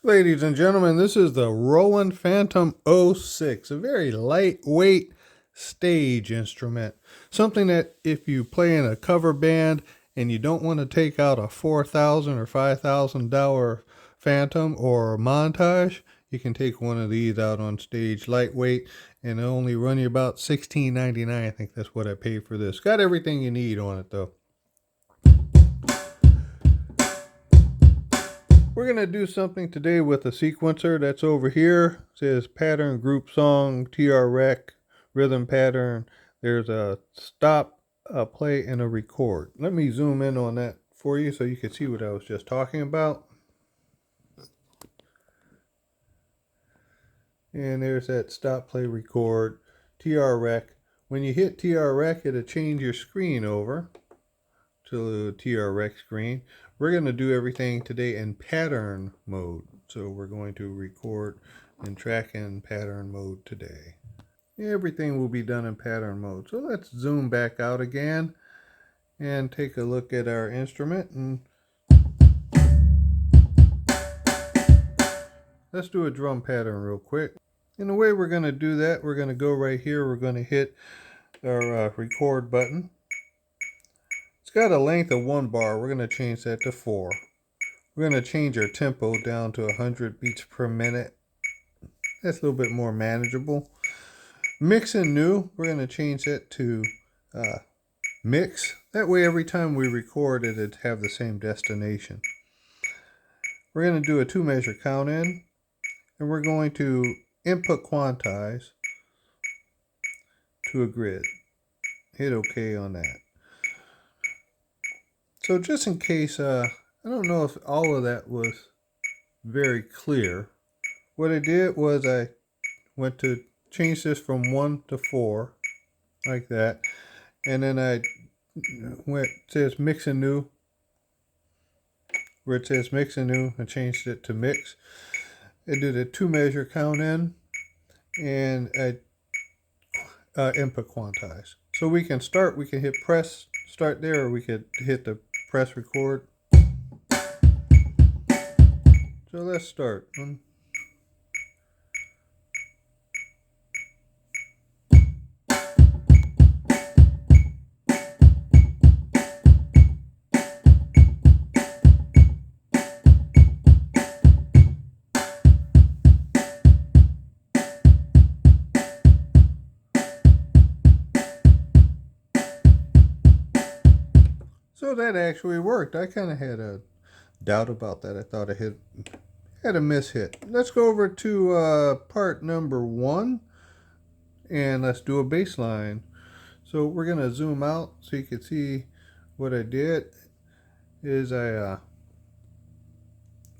Ladies and gentlemen, this is the ROLAND FANTOM 06, a very lightweight stage instrument. Something that if you play in a cover band and you don't want to take out a $4,000 or $5,000 Phantom or montage, you can take one of these out on stage, lightweight, and it'll only run you about $16.99. I think that's what I paid for this. Got everything you need on it though. We're going to do something today with a sequencer that's over here. It says pattern, group, song, TR rec, rhythm pattern. There's a stop, a play, and a record. Let me zoom in on that for you so you can see what I was just talking about. And there's that stop, play, record, TR rec. When you hit TR rec, it'll change your screen over to the TR rec screen. We're going to do everything today in pattern mode. So we're going to record and track in pattern mode today. Everything will be done in pattern mode. So let's zoom back out again and take a look at our instrument. And let's do a drum pattern real quick. And the way we're going to do that, we're going to go right here. We're going to hit our record button. It's got a length of 1 bar. We're going to change that to 4. We're going to change our tempo down to 100 beats per minute. That's a little bit more manageable. Mix and new, we're going to change that to mix. That way every time we record it, it'd have the same destination. We're going to do a 2-measure count in, and we're going to input quantize to a grid. Hit OK on that. So just in case, I don't know if all of that was very clear. What I did was I went to change this from 1 to 4, like that. And then I went, it says mix and new. Where it says mix and new, I changed it to mix. I did a 2-measure count in, and I input quantize. So we can start, we can hit press, start there, or we could hit the press record. So let's start. So that actually worked. I kind of had a doubt about that. I thought I had a mishit. Let's go over to part number 1, and let's do a bass line. So we're going to zoom out so you can see what I did is I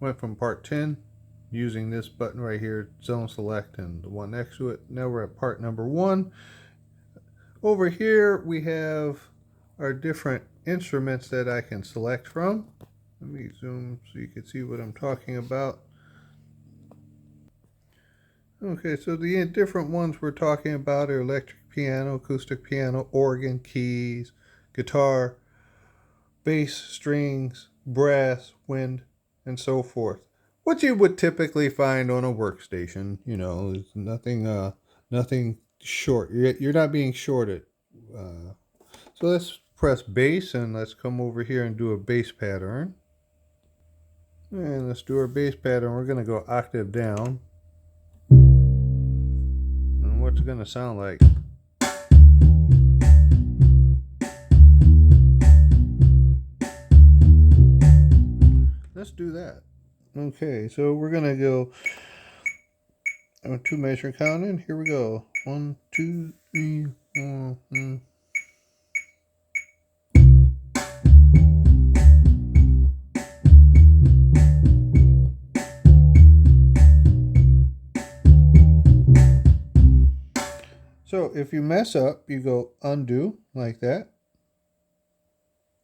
went from part 10 using this button right here, zone select, and the one next to it. Now we're at part number 1. Over here we have our different instruments that I can select from. Let me zoom so you can see what I'm talking about. Okay, so the different ones we're talking about are electric piano, acoustic piano, organ, keys, guitar, bass, strings, brass, wind, and so forth. What you would typically find on a workstation, you know, is nothing short. You're not being shorted. So let's press bass, and let's come over here and do a bass pattern. And let's do our bass pattern. We're going to go octave down. And what's it going to sound like? Let's do that. Okay, so we're going to go a 2-measure count in. Here we go. 1, 2, 3, 4, 5. So if you mess up, you go undo like that,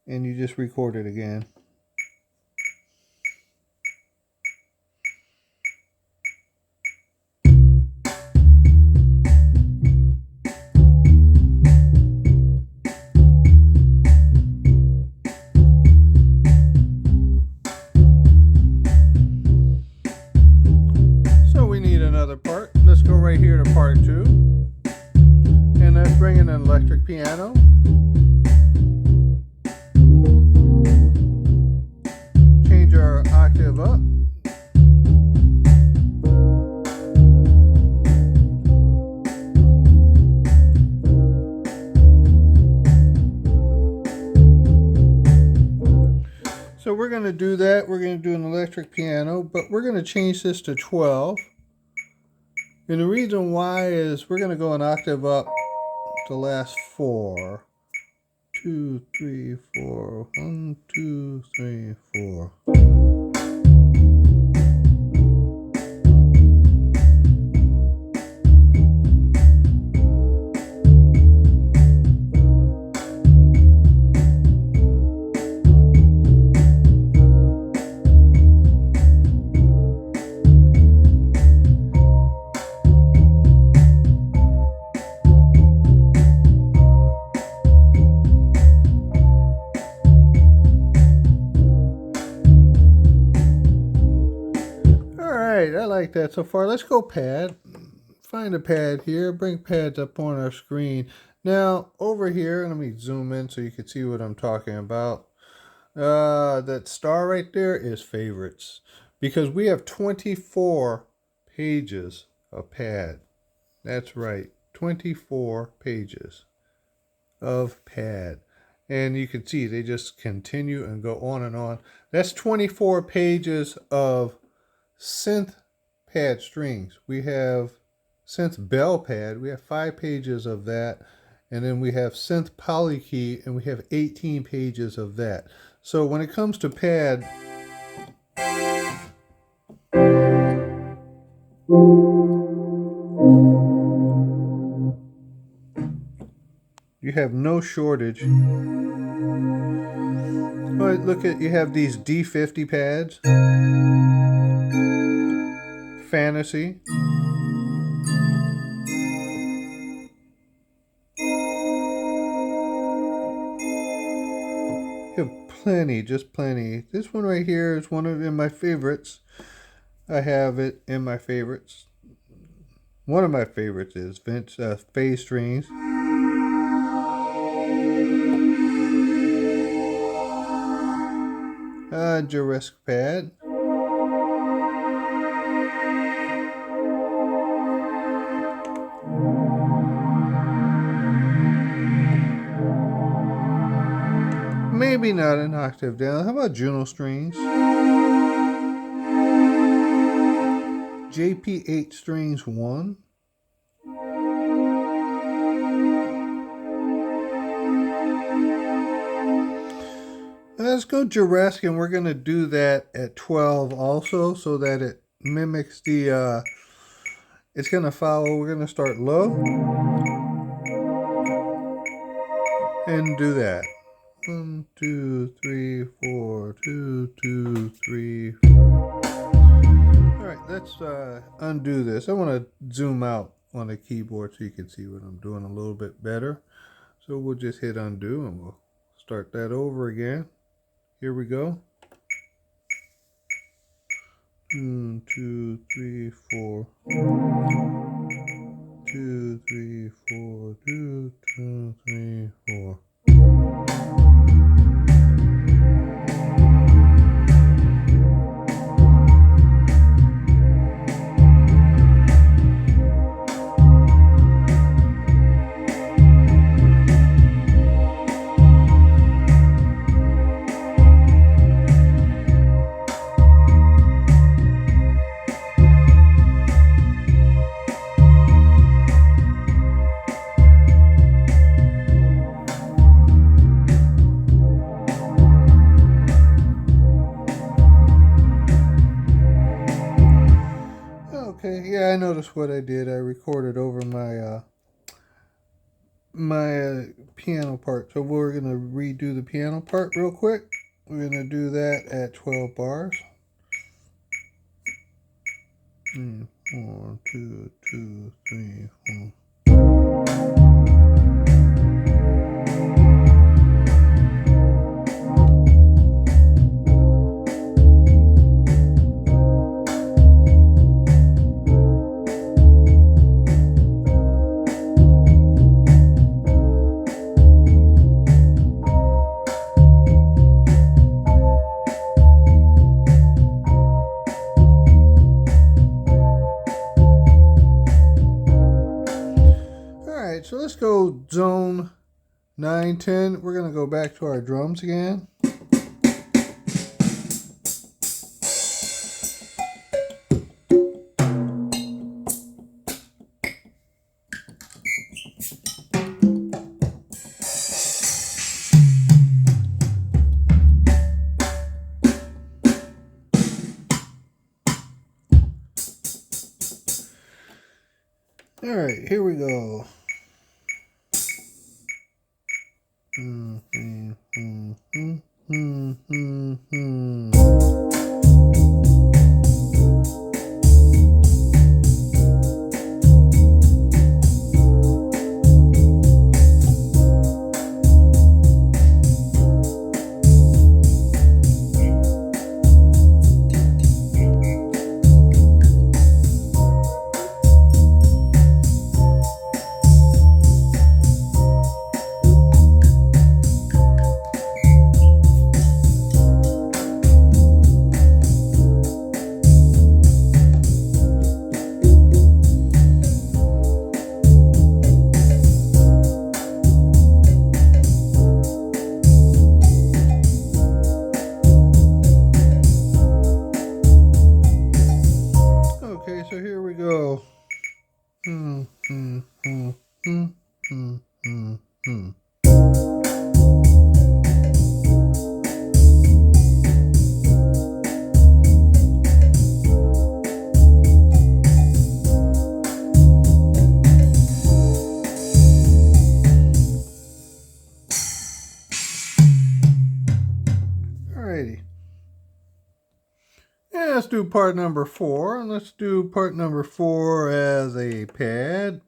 and you just record it again. bring in an electric piano. Change our octave up. So we're going to do that. We're going to do an electric piano, but we're going to change this to 12. And the reason why is we're going to go an octave up the last 4. 2, 3, 4. 1, 2, 3, 4. I like that so far. Let's go pad. Find a pad here. Bring pads up on our screen. Now, over here, let me zoom in so you can see what I'm talking about. That star right there is favorites. Because we have 24 pages of pad. That's right. 24 pages of pad. And you can see they just continue and go on and on. That's 24 pages of synth pad strings. We have synth bell pad. We have 5 pages of that. And then we have synth polykey, and we have 18 pages of that. So when it comes to pad, you have no shortage. But look at, you have these D50 pads. Fantasy. You have plenty, just plenty. This one right here is one of my favorites. I have it in my favorites. One of my favorites is phase strings. Jurassic pad. Maybe not an octave down. How about Juno strings? JP8 strings 1. Let's go Jurassic, and we're going to do that at 12 also, so that it mimics the, it's going to follow. We're going to start low and do that. 1, 2, 3, 4, 2, 2, 3, 4. All right, let's undo this. I want to zoom out on the keyboard so you can see what I'm doing a little bit better. So we'll just hit undo and we'll start that over again. Here we go. 1, 2, 3, 4. 2, 3, 4. 2, 2, 3, 4. Okay, yeah, I noticed what I did. I recorded over my piano part. So we're going to redo the piano part real quick. We're going to do that at 12 bars. 1, 2, 2, 3, 4. so let's go zone 9, 10. We're going to go back to our drums again. All right, here we go. Okay, so here we go. Alrighty. And let's do part number 4. And let's do part number 4 as a pad.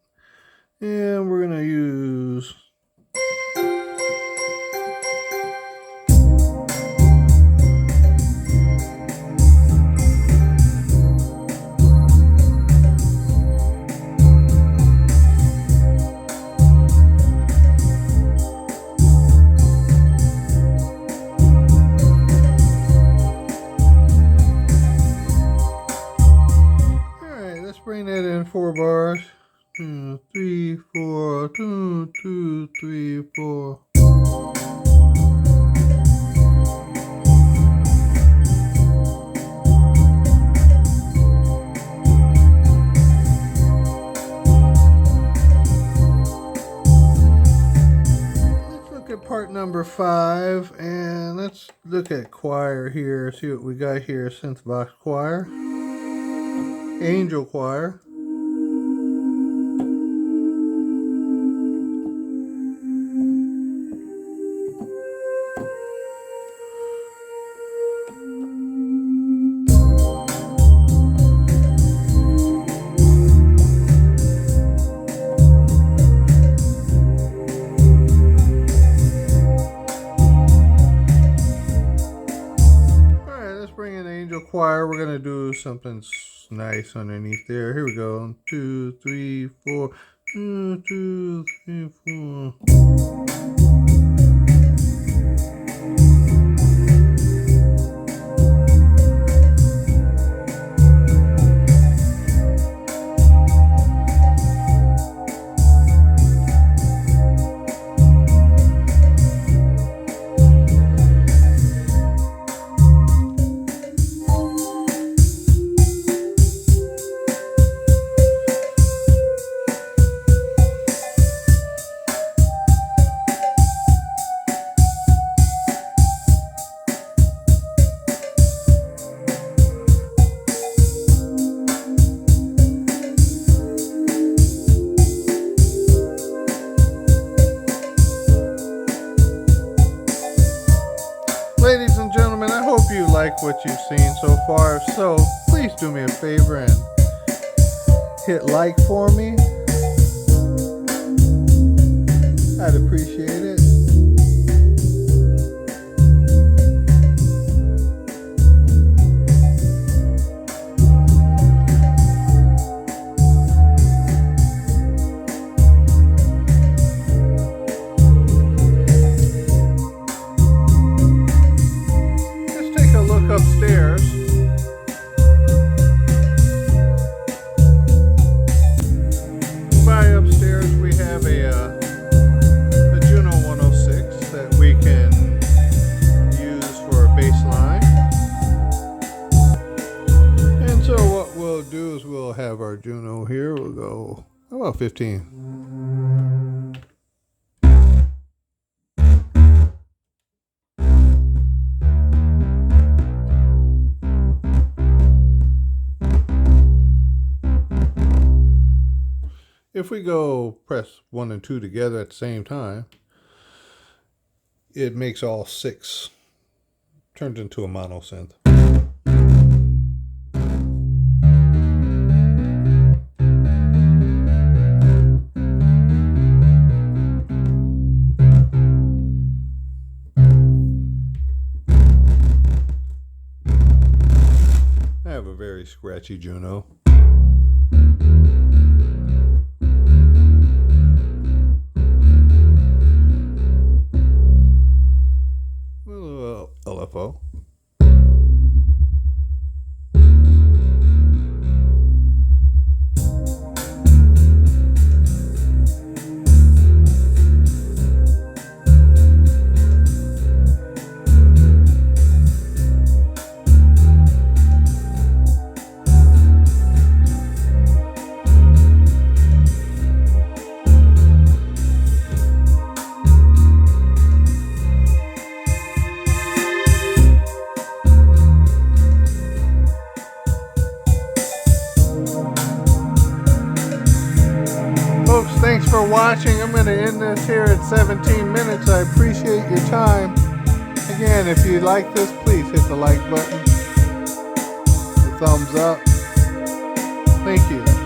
And we're going to use... bring that in 4 bars. 2, 3, 4, 2, 2, 3, 4. Let's look at part number 5 and let's look at choir here. See what we got here. Synth box choir. Angel choir. Choir, we're gonna do something nice underneath there. Here we go. 2, 3, 4. 2, 2, 3, 4. Ladies and gentlemen, I hope you like what you've seen so far. If so, please do me a favor and hit like for me. I'd appreciate it. Upstairs. By upstairs we have a we'll do is we'll have our Juno here. We'll go, how about 15? If we go press 1 and 2 together at the same time, it makes all 6, turns into a mono synth. I have a very scratchy Juno. LFO. Folks, thanks for watching. I'm going to end this here at 17 minutes. I appreciate your time. Again, if you like this, please hit the like button, the thumbs up. Thank you.